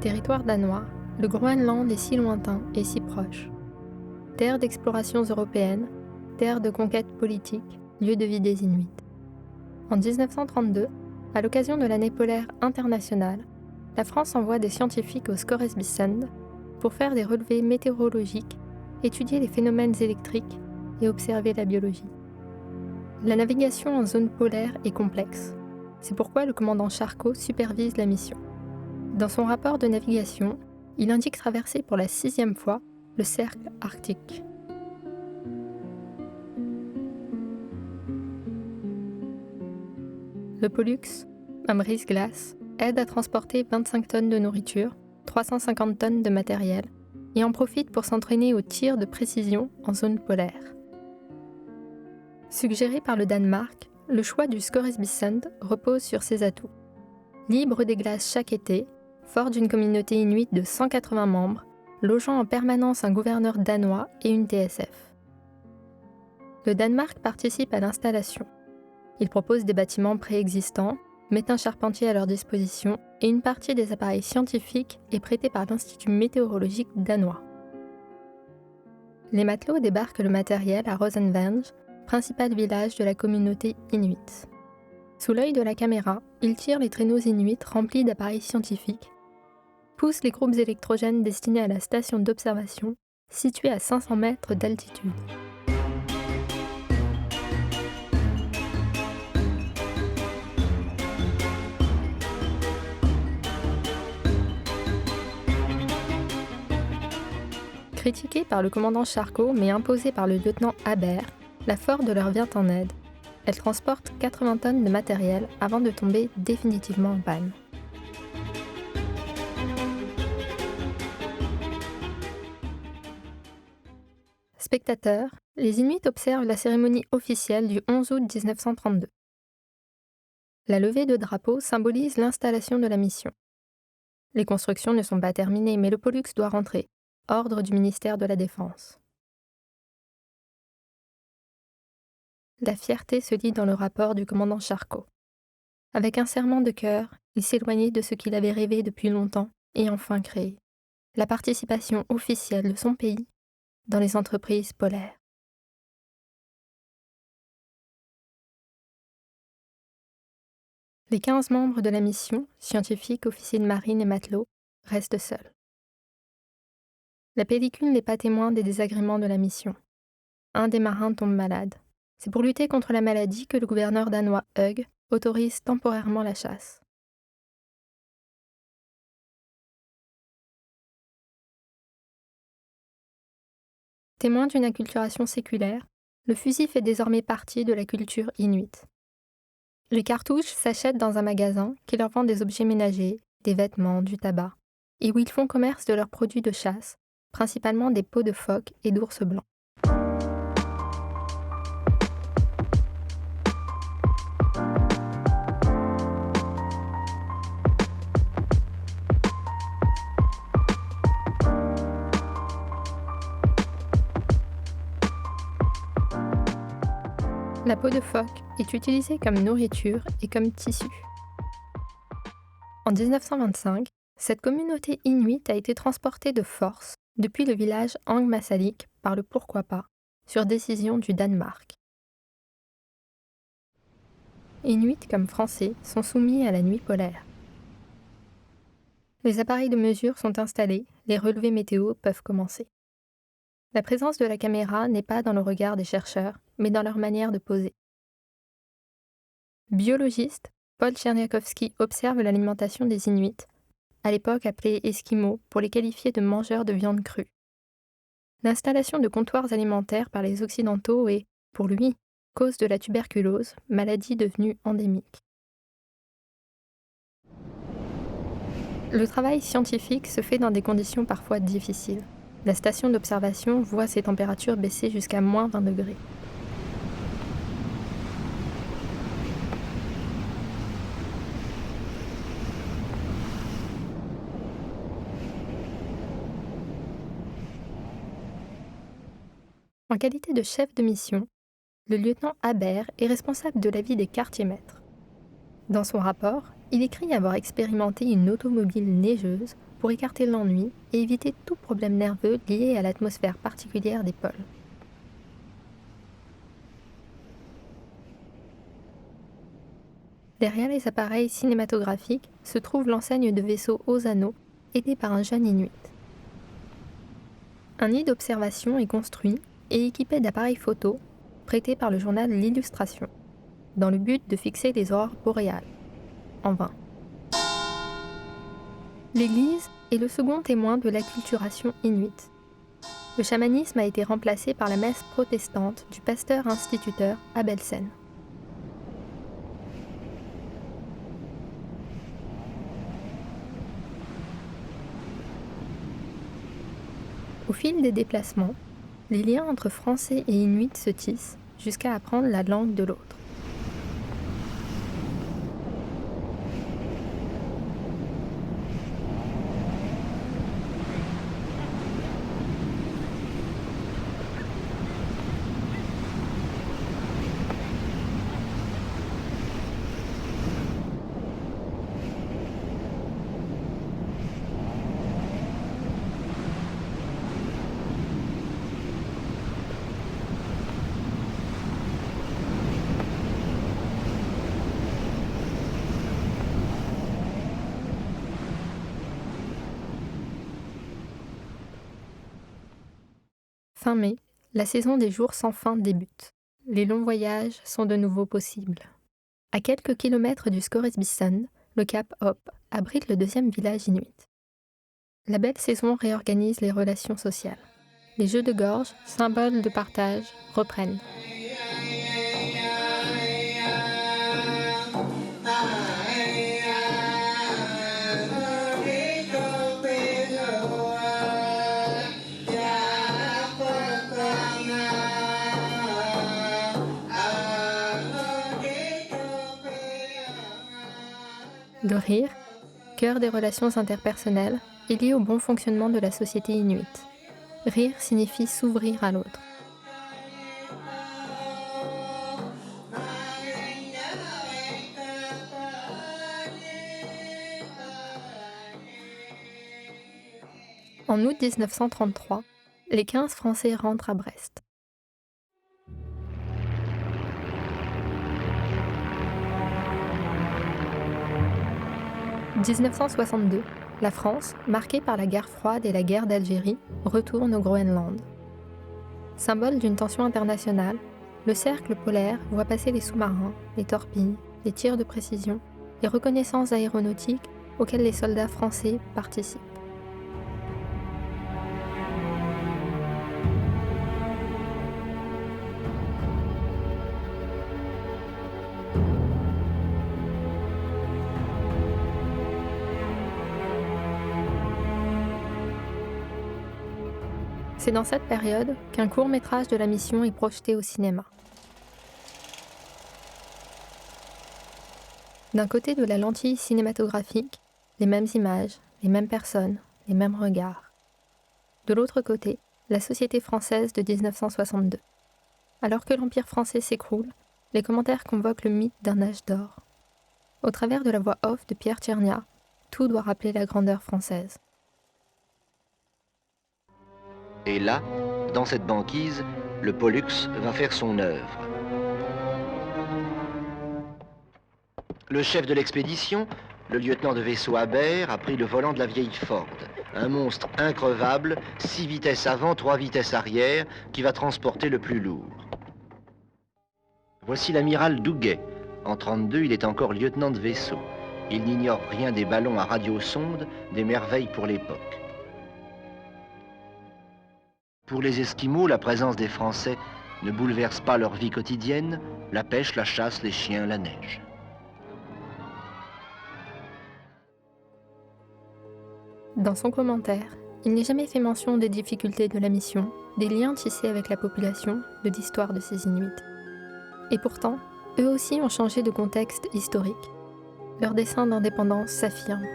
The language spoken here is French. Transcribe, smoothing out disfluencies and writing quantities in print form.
Territoire danois, le Groenland est si lointain et si proche. Terre d'explorations européennes, terre de conquête politique, lieu de vie des Inuits. En 1932, à l'occasion de l'année polaire internationale, la France envoie des scientifiques au Scoresbysund pour faire des relevés météorologiques, étudier les phénomènes électriques et observer la biologie. La navigation en zone polaire est complexe. C'est pourquoi le commandant Charcot supervise la mission. Dans son rapport de navigation, il indique traverser pour la 6e fois le cercle arctique. Le Pollux, un brise-glace, aide à transporter 25 tonnes de nourriture, 350 tonnes de matériel, et en profite pour s'entraîner au tir de précision en zone polaire. Suggéré par le Danemark, le choix du Scoresbysund repose sur ses atouts. Libre des glaces chaque été, fort d'une communauté inuite de 180 membres, logeant en permanence un gouverneur danois et une TSF. Le Danemark participe à l'installation. Il propose des bâtiments préexistants, met un charpentier à leur disposition et une partie des appareils scientifiques est prêtée par l'Institut météorologique danois. Les matelots débarquent le matériel à Rosenvænge, principal village de la communauté inuite. Sous l'œil de la caméra, ils tirent les traîneaux inuits remplis d'appareils scientifiques, poussent les groupes électrogènes destinés à la station d'observation, située à 500 mètres d'altitude. Critiquée par le commandant Charcot mais imposée par le lieutenant Habert, la Ford leur vient en aide. Elle transporte 80 tonnes de matériel avant de tomber définitivement en panne. Spectateurs, les Inuits observent la cérémonie officielle du 11 août 1932. La levée de drapeau symbolise l'installation de la mission. Les constructions ne sont pas terminées, mais le Pollux doit rentrer. Ordre du ministère de la Défense. La fierté se lit dans le rapport du commandant Charcot. Avec un serrement de cœur, il s'éloignait de ce qu'il avait rêvé depuis longtemps et enfin créé, la participation officielle de son pays dans les entreprises polaires. Les 15 membres de la mission, scientifiques, officiers de marine et matelots, restent seuls. La pellicule n'est pas témoin des désagréments de la mission. Un des marins tombe malade. C'est pour lutter contre la maladie que le gouverneur danois Hugh autorise temporairement la chasse. Témoin d'une acculturation séculaire, le fusil fait désormais partie de la culture inuite. Les cartouches s'achètent dans un magasin qui leur vend des objets ménagers, des vêtements, du tabac, et où ils font commerce de leurs produits de chasse, principalement des peaux de phoque et d'ours blancs. La peau de phoque est utilisée comme nourriture et comme tissu. En 1925, cette communauté inuite a été transportée de force depuis le village Angmasalik par le Pourquoi pas, sur décision du Danemark. Inuits comme Français sont soumis à la nuit polaire. Les appareils de mesure sont installés, les relevés météo peuvent commencer. La présence de la caméra n'est pas dans le regard des chercheurs, mais dans leur manière de poser. Biologiste, Paul Tcherniakowski observe l'alimentation des Inuits, à l'époque appelés Esquimaux, pour les qualifier de mangeurs de viande crue. L'installation de comptoirs alimentaires par les Occidentaux est, pour lui, cause de la tuberculose, maladie devenue endémique. Le travail scientifique se fait dans des conditions parfois difficiles. La station d'observation voit ses températures baisser jusqu'à moins 20 degrés. En qualité de chef de mission, le lieutenant Habert est responsable de la vie des quartiers-maîtres. Dans son rapport, il écrit avoir expérimenté une automobile neigeuse pour écarter l'ennui et éviter tout problème nerveux lié à l'atmosphère particulière des pôles. Derrière les appareils cinématographiques se trouve l'enseigne de vaisseau Ozano, aidée par un jeune Inuit. Un nid d'observation est construit et équipé d'appareils photo prêtés par le journal L'Illustration, dans le but de fixer les aurores boréales. En vain. L'Église est le second témoin de l'acculturation inuite. Le chamanisme a été remplacé par la messe protestante du pasteur-instituteur Abelsen. Au fil des déplacements, les liens entre Français et Inuits se tissent jusqu'à apprendre la langue de l'autre. Fin mai, la saison des jours sans fin débute. Les longs voyages sont de nouveau possibles. À quelques kilomètres du Scoresbysun, le cap Hope abrite le deuxième village inuit. La belle saison réorganise les relations sociales. Les jeux de gorge, symboles de partage, reprennent. Le rire, cœur des relations interpersonnelles, est lié au bon fonctionnement de la société inuite. Rire signifie s'ouvrir à l'autre. En août 1933, les 15 Français rentrent à Brest. En 1962, la France, marquée par la guerre froide et la guerre d'Algérie, retourne au Groenland. Symbole d'une tension internationale, le cercle polaire voit passer les sous-marins, les torpilles, les tirs de précision, les reconnaissances aéronautiques auxquelles les soldats français participent. C'est dans cette période qu'un court-métrage de la mission est projeté au cinéma. D'un côté de la lentille cinématographique, les mêmes images, les mêmes personnes, les mêmes regards. De l'autre côté, la société française de 1962. Alors que l'Empire français s'écroule, les commentaires convoquent le mythe d'un âge d'or. Au travers de la voix off de Pierre Tchernia, tout doit rappeler la grandeur française. Et là, dans cette banquise, le Pollux va faire son œuvre. Le chef de l'expédition, le lieutenant de vaisseau Habert, a pris le volant de la vieille Ford, un monstre increvable, 6 vitesses avant, 3 vitesses arrière, qui va transporter le plus lourd. Voici l'amiral Douguet. En 1932, il est encore lieutenant de vaisseau. Il n'ignore rien des ballons à radiosonde, des merveilles pour l'époque. Pour les Esquimaux, la présence des Français ne bouleverse pas leur vie quotidienne, la pêche, la chasse, les chiens, la neige. Dans son commentaire, il n'est jamais fait mention des difficultés de la mission, des liens tissés avec la population, de l'histoire de ces Inuits. Et pourtant, eux aussi ont changé de contexte historique. Leur dessein d'indépendance s'affirme.